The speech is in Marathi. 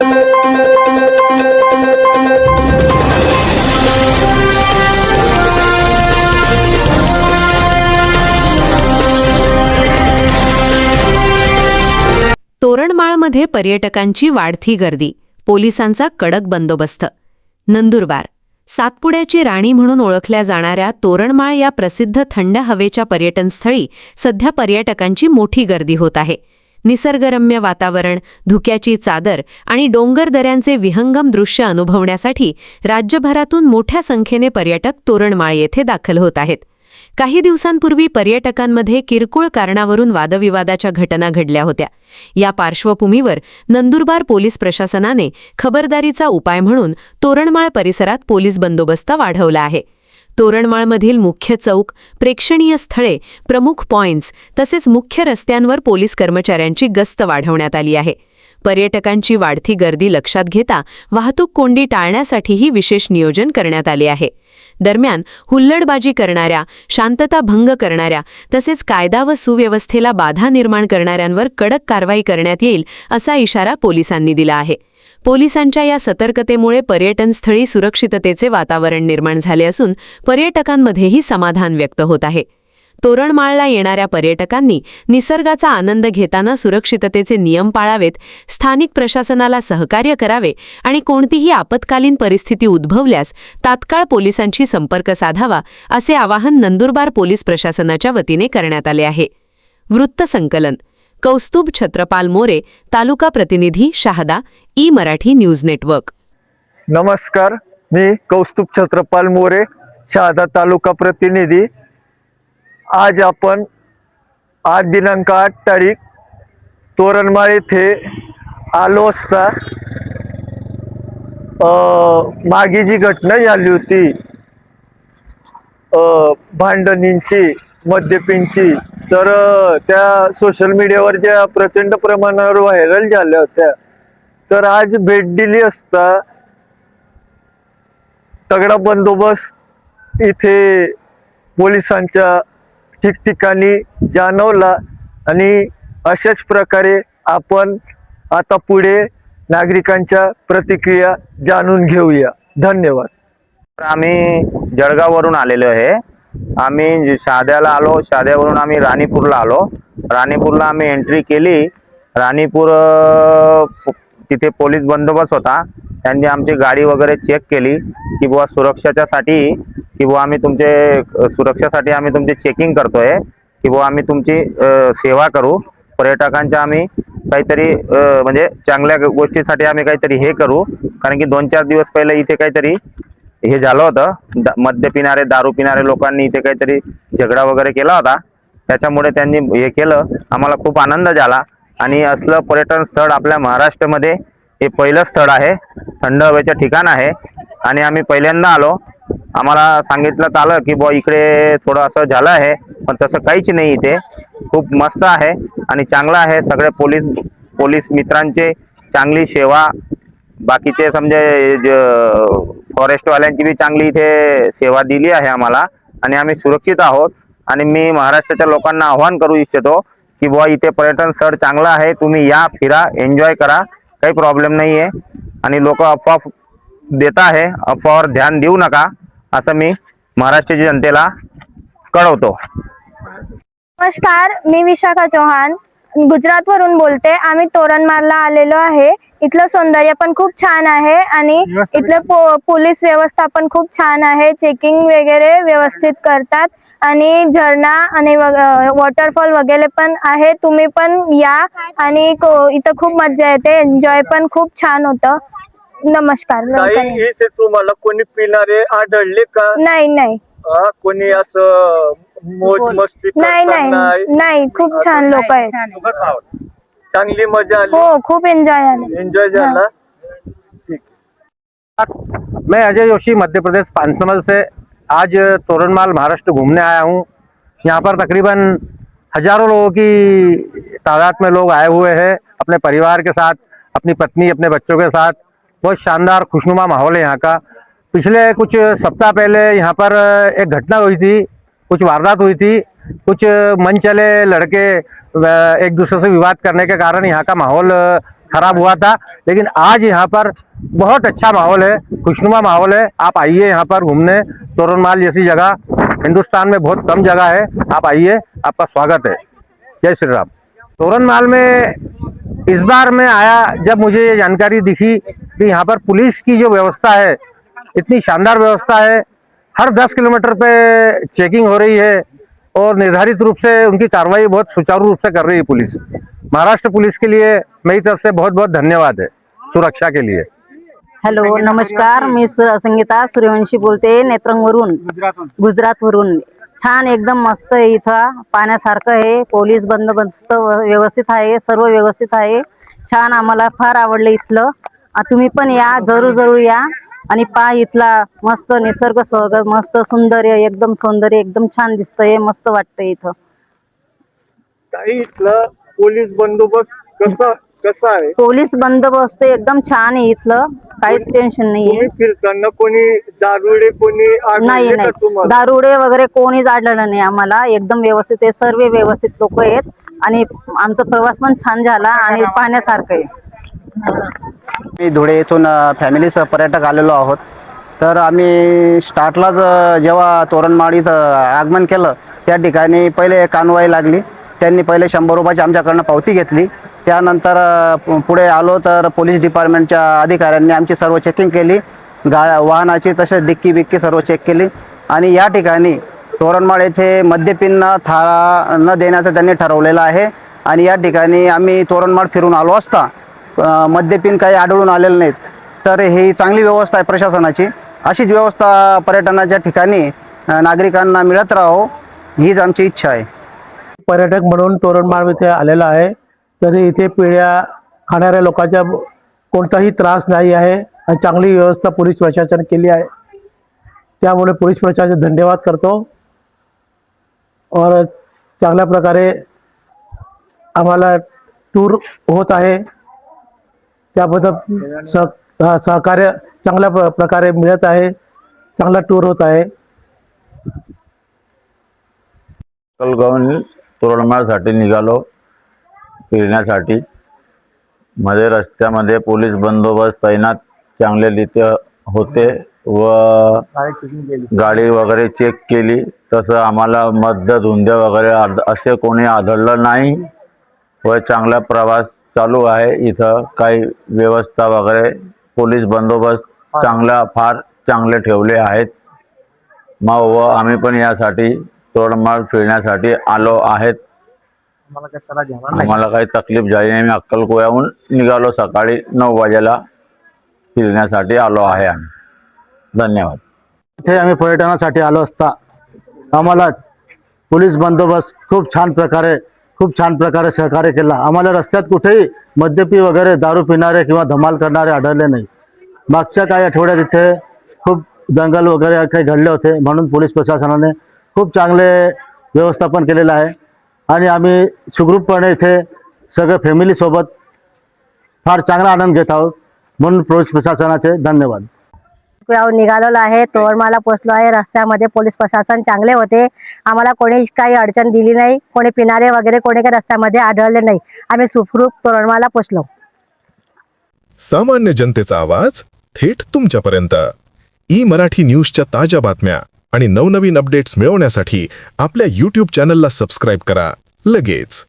तोरणमाळमध्ये पर्यटकांची वाढती गर्दी, पोलिसांचा कडक बंदोबस्त. नंदुरबार. सातपुड्याची राणी म्हणून ओळखल्या जाणाऱ्या तोरणमाळ या प्रसिद्ध थंड हवेच्या पर्यटनस्थळी सध्या पर्यटकांची मोठी गर्दी होत आहे. निसर्गरम्य वातावरण, धुक्याची चादर आणि डोंगर दऱ्यांचे विहंगम दृश्य अनुभवण्यासाठी राज्यभरातून मोठ्या संख्येने पर्यटक तोरणमाळ येथे दाखल होत आहेत. काही दिवसांपूर्वी पर्यटकांमध्ये किरकोळ कारणावरून वादविवादाच्या घटना घडल्या होत्या. या पार्श्वभूमीवर नंदुरबार पोलीस प्रशासनाने खबरदारीचा उपाय म्हणून तोरणमाळ परिसरात पोलीस बंदोबस्त वाढवला आहे. तोरणमाळमधील मुख्य चौक, प्रेक्षणीय स्थळे, प्रमुख पॉइंट्स तसेच मुख्य रस्त्यांवर पोलीस कर्मचाऱ्यांची गस्त वाढवण्यात आली आहे. पर्यटकांची वाढती गर्दी लक्षात घेता वाहतूक कोंडी टाळण्यासाठीही विशेष नियोजन करण्यात आले आहे. दरम्यान हुल्लडबाजी करणाऱ्या, शांतता भंग करणाऱ्या तसेच कायदा व सुव्यवस्थेला बाधा निर्माण करणाऱ्यांवर कडक कारवाई करण्यात येईल असा इशारा पोलिसांनी दिला आहे. पोलिसांच्या या सतर्कतेमुळे पर्यटनस्थळी सुरक्षिततेचे वातावरण निर्माण झाले असून पर्यटकांमध्येही समाधान व्यक्त होत आहे. तोरणमाळला येणाऱ्या पर्यटकांनी निसर्गाचा आनंद घेताना सुरक्षिततेचे नियम पाळावेत, स्थानिक प्रशासनाला सहकार्य करावे आणि कोणतीही आपत्कालीन परिस्थिती उद्भवल्यास तात्काळ पोलिसांशी संपर्क साधावा असे आवाहन नंदुरबार पोलीस प्रशासनाच्या वतीने करण्यात आले आहे. वृत्तसंकलन कौस्तुभ छत्रपाल मोरे, तालुका प्रतिनिधी Shahada, E Marathi news network. नमस्कार, मी कौस्तुभ छत्रपाल मोरे, शहादा तालुका प्रतिनिधी. आज आपण 8 दिनांक 8 तारीख तोरणमाळ येथे आलो असता मागे जी घटना झाली होती भांडणींची, मद्यपींची, तर त्या सोशल मीडियावर ज्या प्रचंड प्रमाणावर व्हायरल झाल्या होत्या, तर आज भेट दिली असता तगडा बंदोबस्त इथे पोलिसांच्या ठिकठिकाणी जाणवला आणि अशाच प्रकारे आपण आता पुढे नागरिकांच्या प्रतिक्रिया जाणून घेऊया. धन्यवाद. आम्ही जळगाववरून आलेलो आहे. आम्ही शहाद्याला आलो, शहाद्यावरून आम्ही राणीपूरला आलो. राणीपूरला आम्ही एंट्री केली. राणीपूर तिथे पोलीस बंदोबस्त होता. त्यांनी आमची गाडी वगैरे चेक केली की बुवा सुरक्षेसाठी की बुवा आम्ही तुमचे सुरक्षेसाठी आम्ही तुमची चेकिंग करतोय की बुवा आम्ही तुमची सेवा करू, पर्यटकांच्या आम्ही काहीतरी म्हणजे चांगल्या गोष्टीसाठी आम्ही काहीतरी हे करू. कारण की 2-4 दिवस पहिले इथे काहीतरी हे झालं होतं, मद्य पिणारे, दारू पिणारे लोकांनी इथे काहीतरी झगडा वगैरे केला होता. त्याच्यामुळे त्यांनी हे केलं. आम्हाला खूप आनंद झाला आणि असलं पर्यटन स्थळ आपल्या महाराष्ट्रामध्ये हे पहिलं स्थळ आहे, थंड हवेचं ठिकाण आहे आणि आम्ही पहिल्यांदा आलो. आम्हाला सांगितलं आलं की बुवा इकडे थोडं असं झालं आहे, पण तसं काहीच नाही. इथे खूप मस्त आहे आणि चांगलं आहे. सगळे पोलीस मित्रांचे चांगली सेवा, बाकीचे समजे फॉरेस्टवाल्यांची बी चांगली इथे सेवा दिली आहे आम्हाला आणि आम्ही सुरक्षित आहोत. आणि मी महाराष्ट्राच्या लोकांना आव्हान करू इच्छितो की बुवा इथे पर्यटन स्थळ चांगलं आहे, तुम्ही या, फिरा, एन्जॉय करा, काही प्रॉब्लेम नाही आहे. आणि लोक अफवा देत आहे, अफवावर ध्यान देऊ नका असं मी महाराष्ट्राच्या जनतेला कळवतो. नमस्कार, मी विशाखा चौहान गुजरातवरून बोलते. आम्ही तोरणमाळला आलेलो आहे. इथलं सौंदर्य पण खूप छान आहे आणि इथलं पोलीस व्यवस्था पण खूप छान आहे. चेकिंग वगैरे व्यवस्थित करतात आणि झरणा आणि वॉटरफॉल वगैरे पण आहे. तुम्ही पण या आणि इथं खूप मजा येते, एन्जॉय पण खूप छान होतं. नमस्कार. इथे तुम्हाला कोणी पिणारे आढळले का? नाही. कोणी असं मोज मस्ती? नाही, खूप छान लोक आहेत. चांगली मजा आली? हो, खूप एन्जॉय झाला. मैं अजय जोशी मध्य प्रदेश पांचमल से आज तोरणमाल महाराष्ट्र घूमने आया हूँ। यहाँ पर तकरीबन हजारों लोगों की तादाद में लोग आए हुए हैं अपने परिवार के साथ, अपनी पत्नी, अपने बच्चों के साथ। बहुत शानदार खुशनुमा माहौल है यहाँ का। पिछले कुछ सप्ताह पहले यहाँ पर एक घटना हुई थी, कुछ वारदात हुई थी। कुछ मन चले लड़के एक दूसरे से विवाद करने के कारण यहाँ का माहौल खराब हुआ था, लेकिन आज यहाँ पर बहुत अच्छा माहौल है, खुशनुमा माहौल है। आप आइए यहाँ पर घूमने, तोरणमाल जैसी जगह हिंदुस्तान में बहुत कम जगह है, आप आइए, आपका स्वागत है। जय श्री राम। तोरणमाल में इस बार मैं आया जब मुझे ये जानकारी दिखी कि यहाँ पर पुलिस की जो व्यवस्था है, इतनी शानदार व्यवस्था है। हर 10 किलोमीटर पे चेकिंग हो रही है और निर्धारित रूप से उनकी कार्रवाई बहुत सुचारू रूप से कर रही है पुलिस। महाराष्ट्र पुलिस के लिए मेरी तरफ से बहुत बहुत धन्यवाद है सुरक्षा के लिए। हॅलो, नमस्कार. मी संगीता सूर्यवंशी बोलते, नेत्रंगवरून, गुजरातवरून. छान, एकदम मस्त आहे. इथं पाण्यासारखं आहे, पोलीस बंदोबस्त व्यवस्थित आहे, सर्व व्यवस्थित आहे. छान, आम्हाला फार आवडलं इथलं. तुम्ही पण या, जरूर या आणि पहा इथला मस्त निसर्ग, मस्त सौंदर्य, एकदम सौंदर्य एकदम छान दिसतंय, मस्त वाटतंय इथं. काही इथलं पोलीस बंदोबस्त कसा आहे? पोलीस बंदोबस्त एकदम छान आहे इथलं, काहीच टेन्शन नाहीये. तुम्ही फिरताना कोणी दारुडे कोणी नाही आढळले का नाही, तुम्हाला? दारुडे वगैरे कोणीच आढळलं नाही आम्हाला. एकदम व्यवस्थित आहे, सर्व व्यवस्थित लोक आहेत आणि आमचा प्रवास पण छान झाला आणि पाहण्यासारखं आहे. मी धुळे येथून फॅमिलीसह पर्यटक आलेलो आहोत. तर आम्ही स्टार्टलाच जेव्हा तोरणमाळ इथं आगमन केलं, त्या ठिकाणी पहिले कानवाई लागली. त्यांनी पहिले 100 रुपयाची आमच्याकडनं पावती घेतली. त्यानंतर पुढे आलो तर पोलीस डिपार्टमेंटच्या अधिकाऱ्यांनी आमची सर्व चेकिंग केली, वाहनाची तसेच डिक्की बिक्की सर्व चेक केली. आणि या ठिकाणी तोरणमाळ येथे मद्यपिन थाळा न देण्याचं त्यांनी ठरवलेलं आहे. आणि या ठिकाणी आम्ही तोरणमाळ फिरून आलो असता मद्यपिन काही आढळून आलेलं नाहीत. तर ही चांगली व्यवस्था आहे प्रशासनाची. अशीच व्यवस्था पर्यटनाच्या ठिकाणी नागरिकांना मिळत राहो, हीच आमची इच्छा आहे. पर्यटक म्हणून तोरणमाळ इथे आलेला आहे. तरी इथे पिढ्या खाणाऱ्या लोकांचा कोणताही त्रास नाही आहे आणि चांगली व्यवस्था पोलीस प्रशासन केली आहे. त्यामुळे पोलीस प्रशासन धन्यवाद करतो. और चांगल्या प्रकारे आम्हाला टूर होत आहे, त्याबद्दल सहकार्य चांगल्या प्रकारे मिळत आहे. चांगला टूर होत आहे. अक्कलगावहून तोरणमाळसाठी निघालो फिरण्यासाठी. मध्ये रस्त्यामध्ये पोलीस बंदोबस्त तैनात चांगल्यारीत्या होते व गाडी वगैरे चेक केली. तसं आम्हाला मद्य धुंद्या वगैरे असे कोणी आढळलं नाही व चांगला प्रवास चालू आहे. इथं काही व्यवस्था वगैरे पोलीस बंदोबस्त फार चांगले ठेवले आहेत. मग व आम्ही पण यासाठी तोरणमाळ फिरण्यासाठी आलो आहेत. आम्हाला काही तकलीफ झाली नाही. मी अक्कलकोव्याहून निघालो सकाळी 9 वाजेला फिरण्यासाठी आलो आहे आम्ही. धन्यवाद. इथे आम्ही पर्यटनासाठी आलो असता आम्हाला पोलीस बंदोबस्त खूप छान प्रकारे सहकार्य केला. आम्हाला रस्त्यात कुठेही मद्यपी वगैरे दारू पिणारे किंवा धमाल करणारे आढळले नाही. मागच्या काही आठवड्यात इथे खूप दंगल वगैरे काही घडले होते, म्हणून पोलीस प्रशासनाने खूप चांगले व्यवस्थापन केलेलं आहे. आणि आम्ही सुखरूपपणे इथे सगळे फॅमिलीसोबत फार चांगला आनंद घेत आहोत, म्हणून पोलीस प्रशासनाचे धन्यवाद. निघालेलो आहे, तोरणमाळला पोहोचलो आहे. रस्त्यामध्ये पोलीस प्रशासन चांगले होते. आम्हाला कोणी काही अडचण दिली नाही. कोणी पिणारे वगैरे कोणी काही रस्त्यामध्ये आढळले नाही. आम्ही सुखरूप तोरणमाळला पोहोचलो. सामान्य जनतेचा आवाज थेट तुमच्यापर्यंत. ई मराठी न्यूजच्या ताज्या बातम्या आणि नवनवीन अपडेट्स मिळवण्यासाठी आपल्या YouTube चॅनलला सबस्क्राईब करा लगेच.